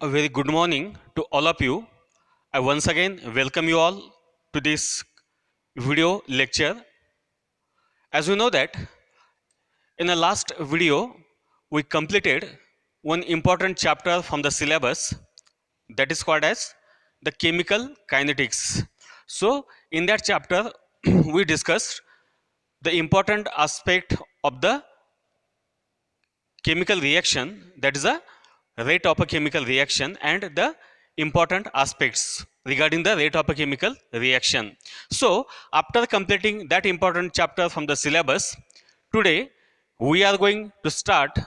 A very good morning to all of you. I once again welcome you all to this video lecture. As you know that in the last video we completed one important chapter from the syllabus that is called as the chemical kinetics. So in that chapter we discussed the important aspect of the chemical reaction, that is the rate of a chemical reaction, and the important aspects regarding the rate of a chemical reaction. So after completing that important chapter from the syllabus, today we are going to start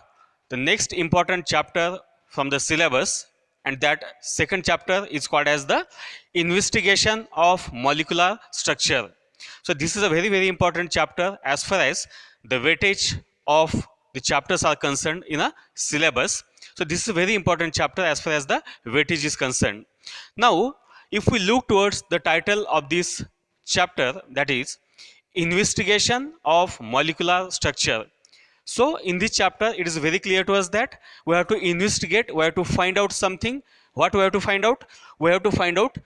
the next important chapter from the syllabus, and that second chapter is called as the investigation of molecular structure. So this is a very important chapter as far as the weightage of the chapters are concerned in a syllabus. So this is a very important chapter as far as the weightage is concerned. Now if we look towards the title of this chapter, that is investigation of molecular structure. So in this chapter it is very clear to us that we have to investigate, we have to find out something. What we have to find out? We have to find out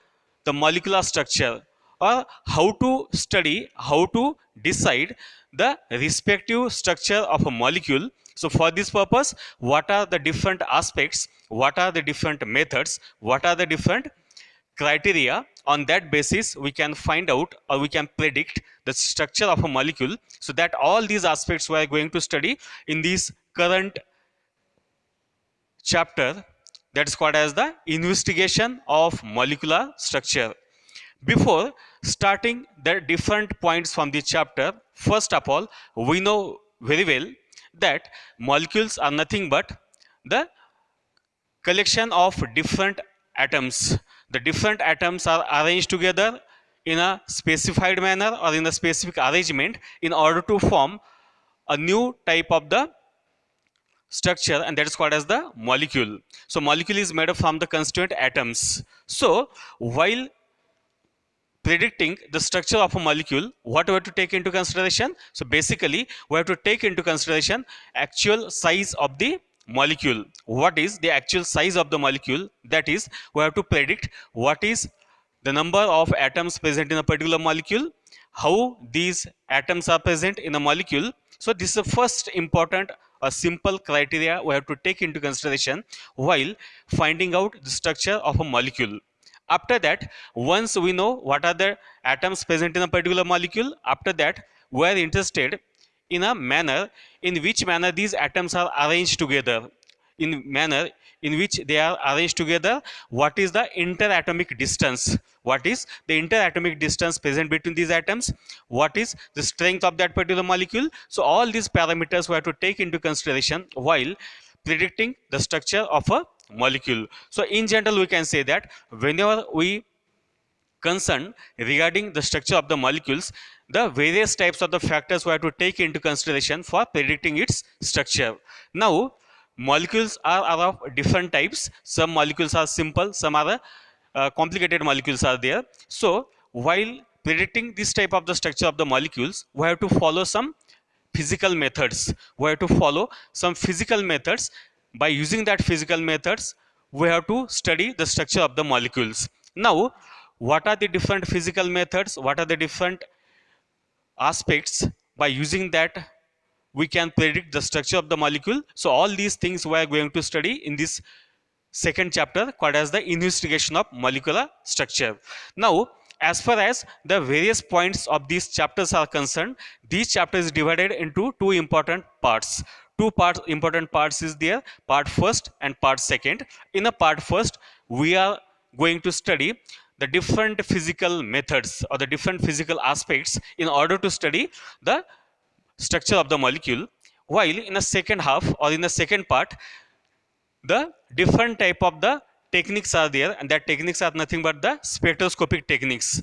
the molecular structure, or how to study, how to decide the respective structure of a molecule. So for this purpose, what are the different aspects, what are the different methods, what are the different criteria? On that basis we can find out, or we can predict the structure of a molecule. So that all these aspects we are going to study in this current chapter, that is called as the investigation of molecular structure. Before starting the different points from the chapter, first of all, we know very well that molecules are nothing but the collection of different atoms. The different atoms are arranged together in a specified manner or in a specific arrangement in order to form a new type of the structure, and that is called as the molecule. So molecule is made up from the constituent atoms. So while predicting the structure of a molecule, what we have to take into consideration? So basically we have to take into consideration actual size of the molecule. What is the actual size of the molecule? That is, we have to predict what is the number of atoms present in a particular molecule, how these atoms are present in a molecule. So this is the first important a simple criteria we have to take into consideration while finding out the structure of a molecule. After that, once we know what are the atoms present in a particular molecule, after that we are interested in a manner in which manner these atoms are arranged together, in manner in which they are arranged together. What is the interatomic distance? What is the interatomic distance present between these atoms? What is the strength of that particular molecule? So all these parameters we have to take into consideration while predicting the structure of a molecule. So in general we can say that whenever we concern regarding the structure of the molecules, the various types of the factors we have to take into consideration for predicting its structure. Now molecules are of different types. Some molecules are simple, some are complicated molecules are there. So while predicting this type of the structure of the molecules, we have to follow some physical methods. We have to follow some physical methods. By using that physical methods, we have to study the structure of the molecules. Now what are the different physical methods, what are the different aspects by using that we can predict the structure of the molecule? So all these things we are going to study in this second chapter called as the investigation of molecular structure. Now as far as the various points of these chapters are concerned, these chapters is divided into two important parts. Important parts is there, part first and part second. In a part first we are going to study the different physical methods or the different physical aspects in order to study the structure of the molecule, while in the second half or in the second part the different type of the techniques are there, and that techniques are nothing but the spectroscopic techniques.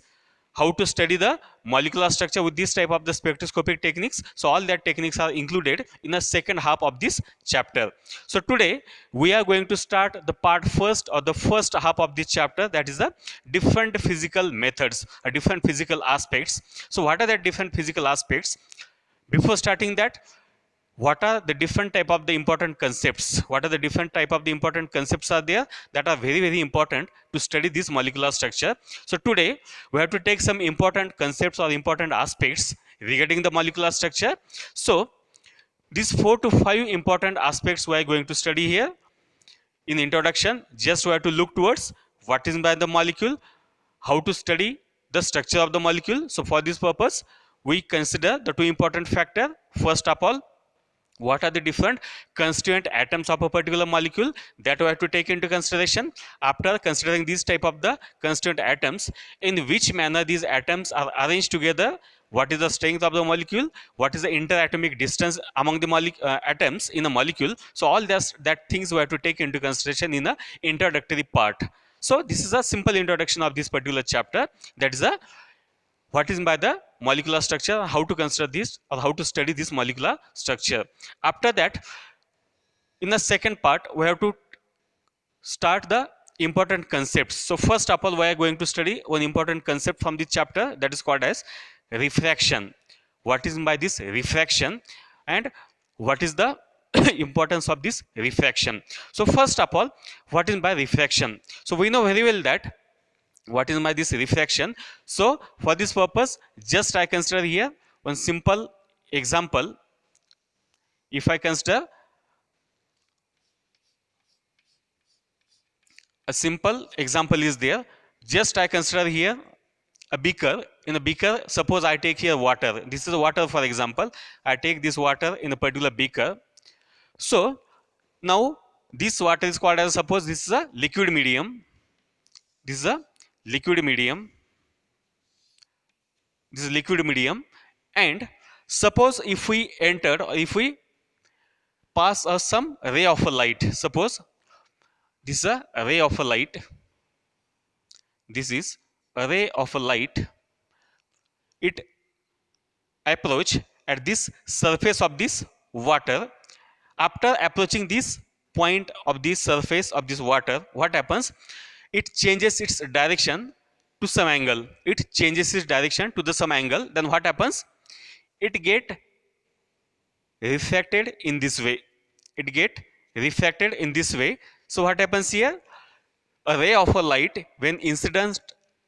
How to study the molecular structure with this type of the spectroscopic techniques. So all that techniques are included in the second half of this chapter. So today we are going to start the part first or the first half of this chapter, that is the different physical methods or different physical aspects. So what are the different physical aspects? Before starting that, what are the different type of the important concepts, what are the different type of the important concepts are there that are very very important to study this molecular structure. So today we have to take some important concepts or important aspects regarding the molecular structure. So these 4 to 5 important aspects we are going to study here. In introduction, just we have to look towards what is by the molecule, how to study the structure of the molecule. So for this purpose we consider the two important factor. First of all, what are the different constituent atoms of a particular molecule, that we have to take into consideration. After considering these type of the constituent atoms, in which manner these atoms are arranged together, what is the strength of the molecule, what is the interatomic distance among the atoms in a molecule. So all that things we have to take into consideration in the introductory part. So this is a simple introduction of this particular chapter, that is a what is by the molecular structure, how to consider this or how to study this molecular structure. After that, in the second part we have to start the important concepts. So first of all we are going to study one important concept from this chapter, that is called as refraction. What is by this refraction and what is the importance of this refraction. So first of all, what is by refraction? So we know very well that what is my this refraction. So for this purpose, just I consider here one simple example. If I consider a simple example is there, just I consider here a beaker. In a beaker, suppose I take here water, this is water for example, I take this water in a particular beaker. So now this water is called as, suppose this is a liquid medium, this is a liquid medium, this is liquid medium. And suppose if we entered or if we pass some ray of a light, suppose this is a ray of a light, this is a ray of a light, it approach at this surface of this water. After approaching this point of this surface of this water, what happens, it changes its direction to some angle, it changes its direction to the some angle. Then what happens, it get refracted in this way, it get refracted in this way. So what happens here, a ray of a light when incident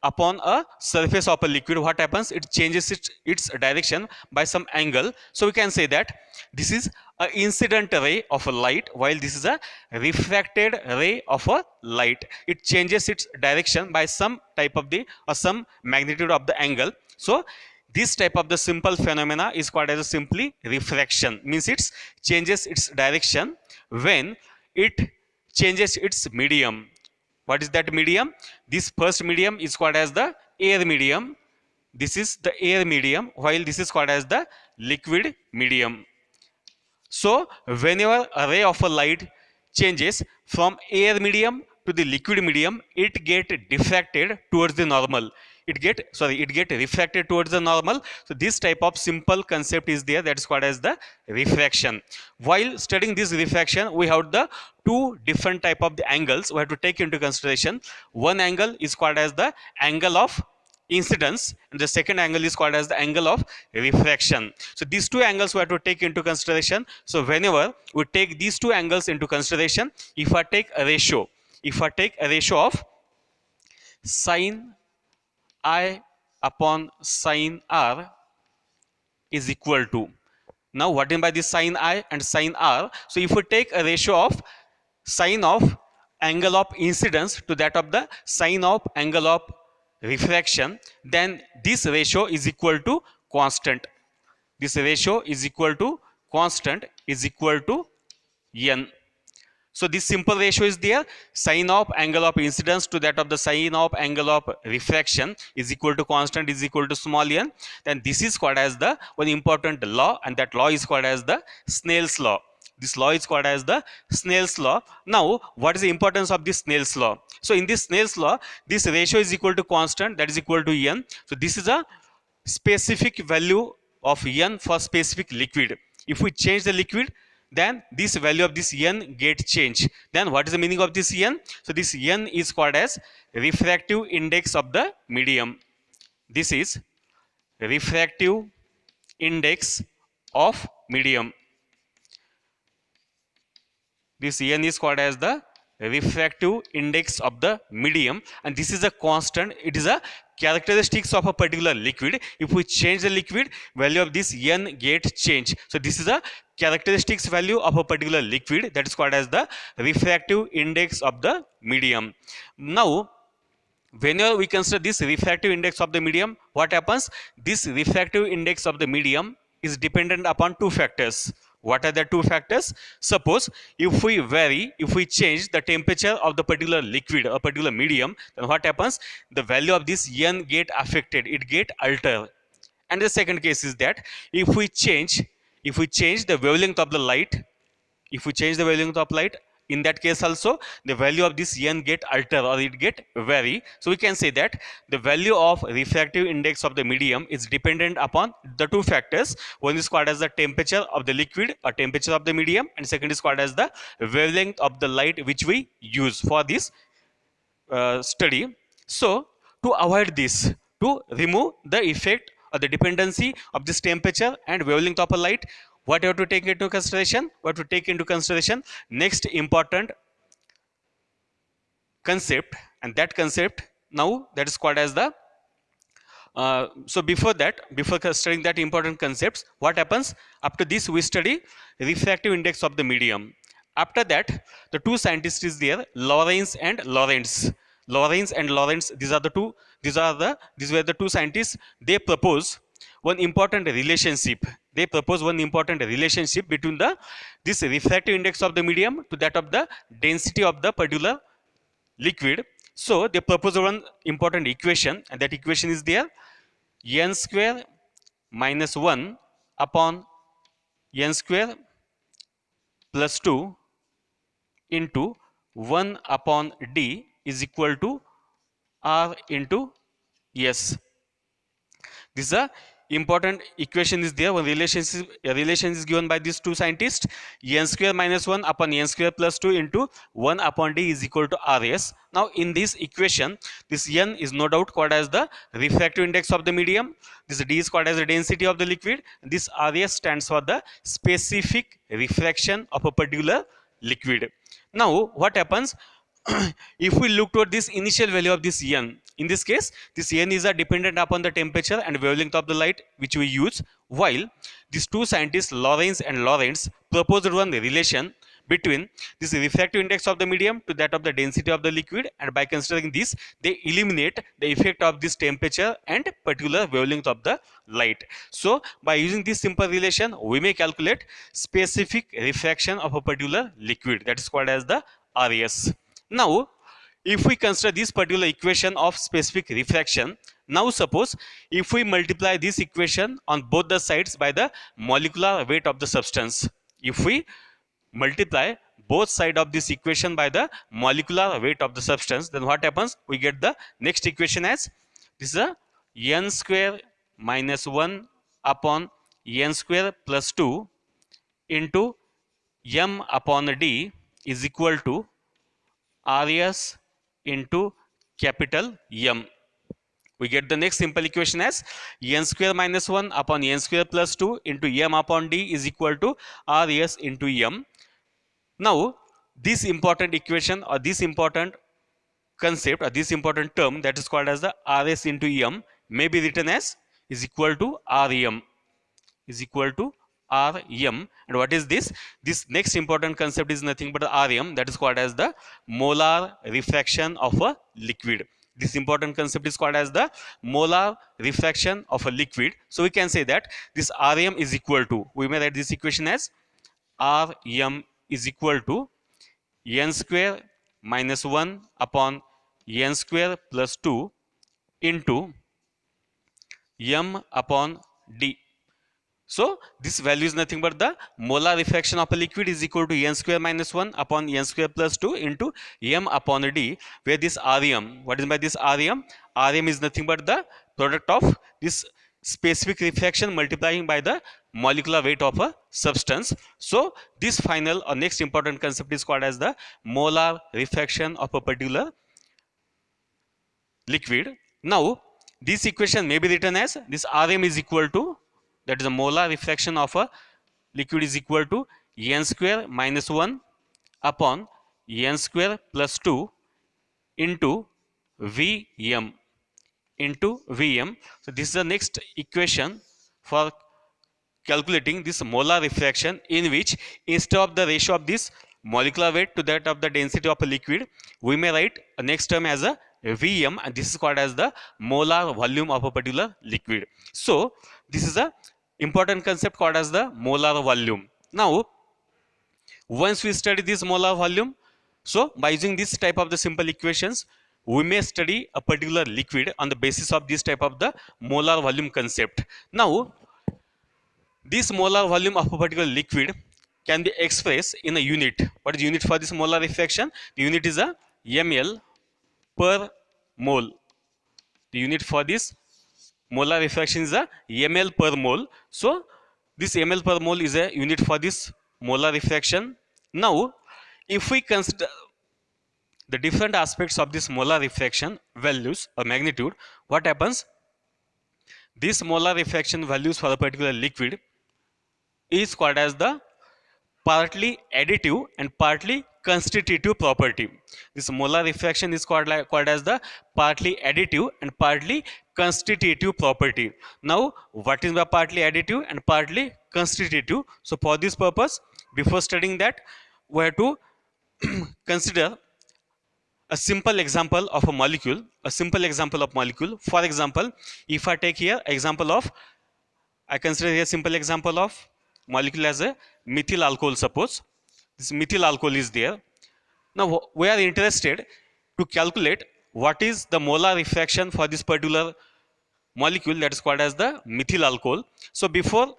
upon a surface of a liquid, what happens, it changes its direction by some angle. So we can say that this is an incident ray of a light, while this is a refracted ray of a light. It changes its direction by some type of the or some magnitude of the angle. So this type of the simple phenomena is called as a simply refraction, means it changes its direction when it changes its medium. What is that medium? This first medium is called as the air medium, this is the air medium, while this is called as the liquid medium. So whenever a ray of a light changes from air medium to the liquid medium, it get diffracted towards the normal, it get refracted towards the normal. So this type of simple concept is there, that is called as the refraction. While studying this refraction, we have the two different type of the angles we have to take into consideration. One angle is called as the angle of incidence and the second angle is called as the angle of refraction. So these two angles we have to take into consideration. So whenever we take these two angles into consideration, if I take a ratio, if I take a ratio of sin I upon sin r is equal to, now what in by this sin I and sin r. So if we take a ratio of sin of angle of incidence to that of the sin of angle of refraction, then this ratio is equal to constant, this ratio is equal to constant is equal to n. So this simple ratio is there, sin of angle of incidence to that of the sin of angle of refraction is equal to constant is equal to small n. Then this is called as the one important law, and that law is called as the Snell's law. This law is called as the Snell's law. Now what is the importance of this Snell's law? So in this Snell's law, this ratio is equal to constant, that is equal to n. So this is a specific value of n for specific liquid. If we change the liquid, then this value of this n get changed. Then what is the meaning of this n? So this n is called as refractive index of the medium. This is refractive index of medium. This n is called as the refractive index of the medium, and this is a constant. It is a characteristics of a particular liquid. If we change the liquid, value of this n get change. So this is a characteristics value of a particular liquid, that is called as the refractive index of the medium. Now whenever we consider this refractive index of the medium, what happens? This refractive index of the medium is dependent upon two factors. What are the two factors? Suppose if we change the temperature of the particular liquid or particular medium, then what happens? The value of this n get affected, it get altered. And the second case is that if we change the wavelength of the light, if we change the wavelength of light, in that case also the value of this n get altered or it get vary. So we can say that the value of refractive index of the medium is dependent upon the two factors. One is called as the temperature of the liquid or temperature of the medium, and second is called as the wavelength of the light which we use for this study. So to avoid this, to remove the effect or the dependency of this temperature and wavelength of a light, what you have to take into consideration? What to take into consideration? Next important concept, and that concept now that is called as the so before studying that important concepts, what happens? After this we study refractive index of the medium. After that, the two scientists is there, Lorentz and Lorentz. Lorentz and Lorentz, these were the two scientists. They propose one important relationship. They propose one important relationship between this refractive index of the medium to that of the density of the particular liquid. So they propose one important equation, and that equation is there, n square minus 1 upon n square plus 2 into 1 upon d is equal to r into s. This is a important equation is there. One relation is given by these two scientists. N square minus 1 upon n square plus 2 into 1 upon d is equal to rs. Now in this equation, this n is no doubt called as the refractive index of the medium. This d is called as the density of the liquid. This rs stands for the specific refraction of a particular liquid. Now what happens? If we look toward this initial value of this n, in this case this n is dependent upon the temperature and wavelength of the light which we use, while these two scientists Lorentz and Lorentz proposed one relation between this refractive index of the medium to that of the density of the liquid, and by considering this they eliminate the effect of this temperature and particular wavelength of the light. So by using this simple relation we may calculate specific refraction of a particular liquid, that is called as the RS. Now if we consider this particular equation of specific refraction, now suppose if we multiply this equation on both the sides by the molecular weight of the substance, if we multiply both sides of this equation by the molecular weight of the substance, then what happens? We get the next equation as this is a n square minus 1 upon n square plus 2 into m upon d is equal to Rs into capital M. We get the next simple equation as n square minus 1 upon n square plus 2 into m upon d is equal to Rs into m. Now this important equation or this important concept or this important term, that is called as the Rs into m, may be written as is equal to Rm, is equal to Rm. And what is this? This next important concept is nothing but Rm, that is called as the molar refraction of a liquid. This important concept is called as the molar refraction of a liquid. So we can say that this Rm is equal to, we may write this equation as Rm is equal to n square minus 1 upon n square plus 2 into m upon d. So this value is nothing but the molar refraction of a liquid is equal to n square minus 1 upon n square plus 2 into m upon d, where this Rm, what is by this Rm? Rm is nothing but the product of this specific refraction multiplying by the molecular weight of a substance. So this final or next important concept is called as the molar refraction of a particular liquid. Now this equation may be written as this Rm is equal to, that is the molar refraction of a liquid is equal to n square minus 1 upon n square plus 2 into Vm into Vm. So this is the next equation for calculating this molar refraction, in which instead of the ratio of this molecular weight to that of the density of a liquid, we may write a next term as a Vm, and this is called as the molar volume of a particular liquid. So this is a important concept called as the molar volume. Now once we study this molar volume, so by using this type of the simple equations, we may study a particular liquid on the basis of this type of the molar volume concept. Now this molar volume of a particular liquid can be expressed in a unit. What is the unit for this molar refraction? The unit is a ml per mole. The unit for this molar refraction is a ml per mole. So this ml per mole is a unit for this molar refraction. Now if we consider the different aspects of this molar refraction values or magnitude, what happens? This molar refraction values for a particular liquid is called as the partly additive and partly constitutive property. This molar refraction is called as the partly additive and partly constitutive property. Now what is the partly additive and partly constitutive? So for this purpose, before studying that, we have to consider a simple example of a molecule. For example, if I take here example of, I consider here simple example of molecule as a methyl alcohol. Suppose this methyl alcohol is there. Now we are interested to calculate what is the molar refraction for this particular molecule, that is called as the methyl alcohol. So before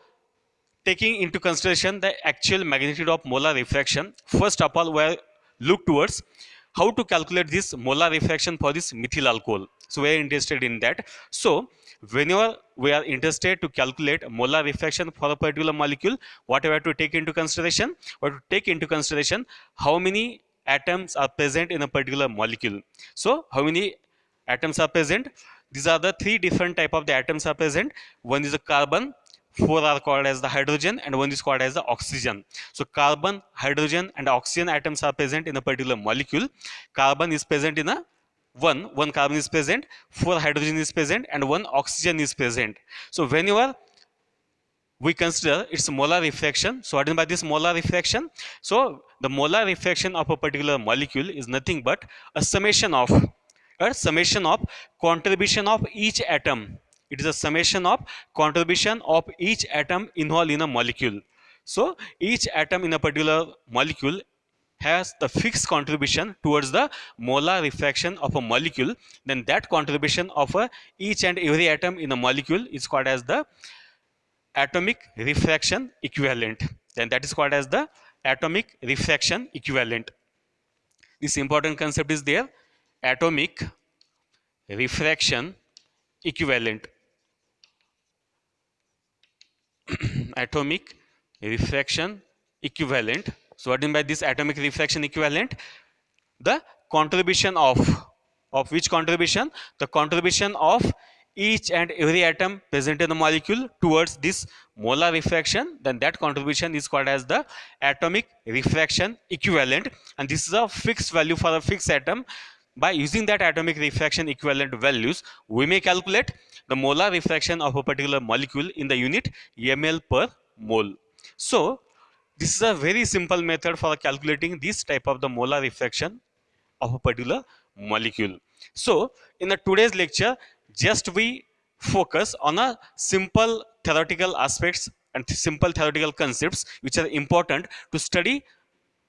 taking into consideration the actual magnitude of molar refraction, first of all we look towards how to calculate this molar refraction for this methyl alcohol. So we are interested in that. So whenever we are interested to calculate molar refraction for a particular molecule, what we have to take into consideration? We have to take into consideration how many atoms are present in a particular molecule. So how many atoms are present? These are the three different type of the atoms are present. One is a carbon, four are called as the hydrogen, and one is called as the oxygen. So carbon, hydrogen and oxygen atoms are present in a particular molecule. Carbon is present in a one carbon is present, four hydrogen is present, and one oxygen is present. So whenever we consider its molar refraction, so what is by this molar refraction? So the molar refraction of a particular molecule is nothing but a summation of contribution of each atom. It is a summation of contribution of each atom involved in a molecule. So each atom in a particular molecule has the fixed contribution towards the molar refraction of a molecule. Then that contribution of each and every atom in a molecule is called as the atomic refraction equivalent. Then that is called as the atomic refraction equivalent. This important concept is there, atomic refraction equivalent. Atomic refraction equivalent. So what do you mean by this atomic refraction equivalent? The contribution of which contribution? The contribution of each and every atom present in the molecule towards this molar refraction. Then that contribution is called as the atomic refraction equivalent, and this is a fixed value for a fixed atom. By using that atomic refraction equivalent values, we may calculate the molar refraction of a particular molecule in the unit ml per mole. So this is a very simple method for calculating this type of the molar refraction of a particular molecule. So in the today's lecture, just we focus on a simple theoretical aspects and simple theoretical concepts which are important to study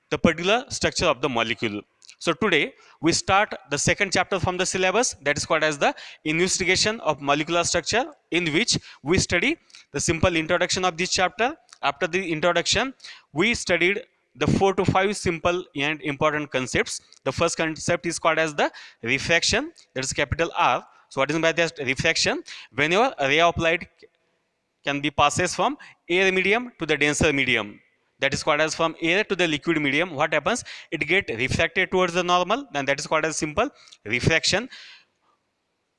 the particular structure of the molecule. So today we start the second chapter from the syllabus, that is called as the investigation of molecular structure, in which we study the simple introduction of this chapter. After the introduction, we studied the 4 to 5 simple and important concepts. The first concept is called as the refraction, that is capital R. So what is meant by that refraction? Whenever a ray of light can be passes from air medium to the denser medium, that is called as from air to the liquid medium, what happens? It get refracted towards the normal, then that is called as simple refraction.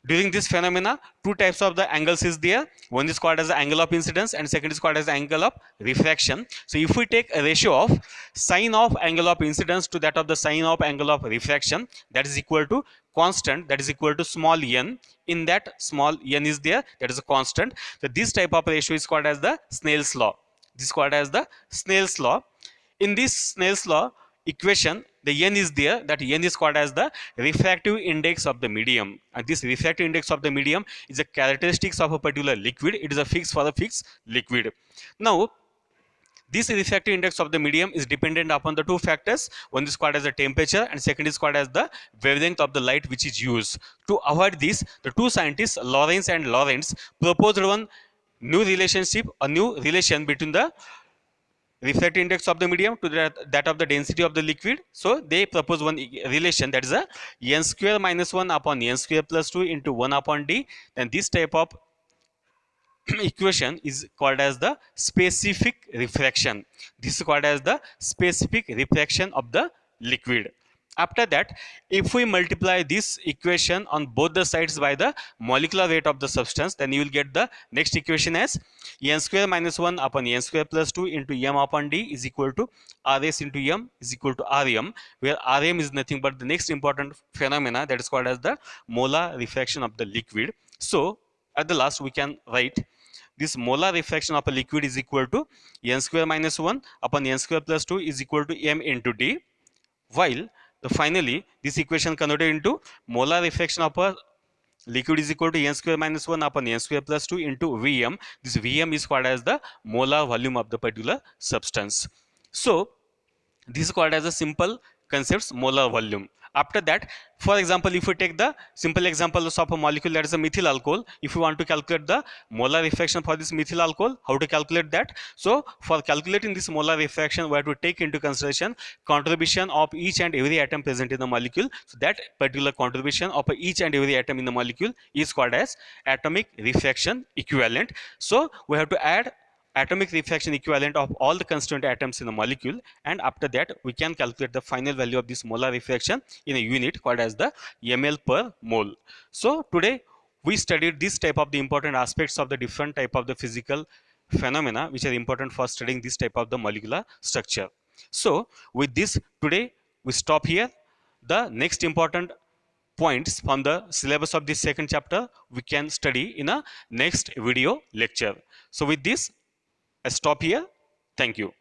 During this phenomena, two types of the angles is there. One is called as the angle of incidence and second is called as the angle of refraction. So if we take a ratio of sine of angle of incidence to that of the sine of angle of refraction, that is equal to constant, that is equal to small n. In that, small n is there, that is a constant. So this type of ratio is called as the Snell's law. This is called as the Snell's law. In this Snell's law equation, the n is there, that n is called as the refractive index of the medium, and this refractive index of the medium is a characteristics of a particular liquid. It is a fixed for a fixed liquid. Now this refractive index of the medium is dependent upon the two factors. One is called as the temperature and second is called as the wavelength of the light which is used. To avoid this, the two scientists Lawrence and Lawrence proposed one new relationship, a new relation between the refractive index of the medium to that of the density of the liquid. So they propose one relation, that is a n square minus 1 upon n square plus 2 into 1 upon d. Then this type of equation is called as the specific refraction. This is called as the specific refraction of the liquid. After that, if we multiply this equation on both the sides by the molecular weight of the substance, then you will get the next equation as n square minus 1 upon n square plus 2 into m upon d is equal to rs into m is equal to rm, where rm is nothing but the next important phenomena, that is called as the molar refraction of the liquid. So at the last we can write this molar refraction of a liquid is equal to n square minus 1 upon n square plus 2 is equal to m into d, while finally this equation converted into molar refraction of a liquid is equal to n square minus 1 upon n square plus 2 into Vm. This Vm is called as the molar volume of the particular substance. So this is called as a simple concepts molar volume. After that, for example, if we take the simple example of a molecule that is a methyl alcohol, if you want to calculate the molar refraction for this methyl alcohol, how to calculate that? So for calculating this molar refraction, we have to take into consideration contribution of each and every atom present in the molecule. So that particular contribution of each and every atom in the molecule is called as atomic refraction equivalent. So we have to add atomic refraction equivalent of all the constituent atoms in the molecule, and after that we can calculate the final value of this molar refraction in a unit called as the ml per mole. So today we studied this type of the important aspects of the different type of the physical phenomena which are important for studying this type of the molecular structure. So with this, today we stop here. The next important points from the syllabus of this second chapter we can study in a next video lecture. So with this, I stop here. Thank you.